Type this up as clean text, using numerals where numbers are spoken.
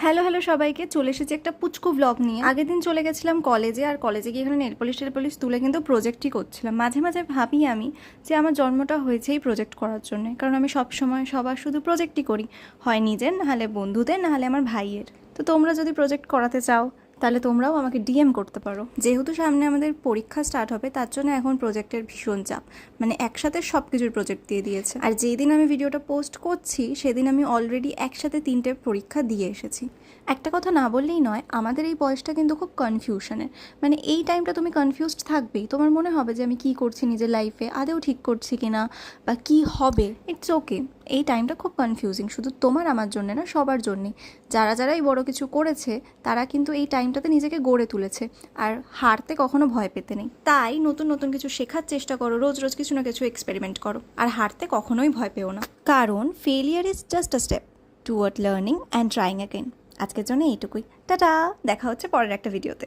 Hello hello সবাইকে, চলে এসেছি একটা পুচকু ব্লগ নিয়ে। আগের দিন চলে গেছিলাম কলেজে, আর কলেজে গিয়ে এখানে নেলপলিশ তুলে কিন্তু প্রজেক্টই করছিলাম। মাঝে মাঝে ভাবি আমি যে আমার জন্মটা হয়েছে এই প্রজেক্ট করার জন্য, কারণ আমি সবসময় সবার শুধু প্রজেক্টই করি, হয় নিজের, নাহলে বন্ধুদের, নাহলে আমার ভাইয়ের। তো তোমরা যদি প্রজেক্ট করাতে চাও তাহলে তোমরাও আমাকে ডিএম করতে পারো। যেহেতু সামনে আমাদের পরীক্ষা স্টার্ট হবে, তার জন্য এখন প্রজেক্টের ভীষণ চাপ, মানে একসাথে সব কিছুর প্রজেক্ট দিয়ে দিয়েছে। আর যেই দিন আমি ভিডিওটা পোস্ট করছি সেদিন আমি অলরেডি একসাথে 3টে পরীক্ষা দিয়ে এসেছি। একটা কথা না বললেই নয়, আমাদের এই বয়সটা কিন্তু খুব কনফিউশনের, মানে এই টাইমটা তুমি কনফিউজড থাকবেই। তোমার মনে হবে যে আমি কী করছি নিজের লাইফে, আদেও ঠিক করছি কিনা, বা কী হবে। ইটস ওকে, এই টাইমটা খুব কনফিউজিং, শুধু তোমার আমার জন্যে না, সবার জন্যে। যারাই বড় কিছু করেছে তারা কিন্তু এই টাইমটাতে নিজেকে গড়ে তুলেছে, আর হারতে কখনো ভয় পেতে নেই। তাই নতুন নতুন কিছু শেখার চেষ্টা করো, রোজ রোজ কিছু না কিছু এক্সপেরিমেন্ট করো, আর হারতে কখনোই ভয় পেও না, কারণ failure is just a step toward learning and trying again. আজকের জন্য এইটুকুই, টাটা, দেখা হচ্ছে পরের একটা ভিডিওতে।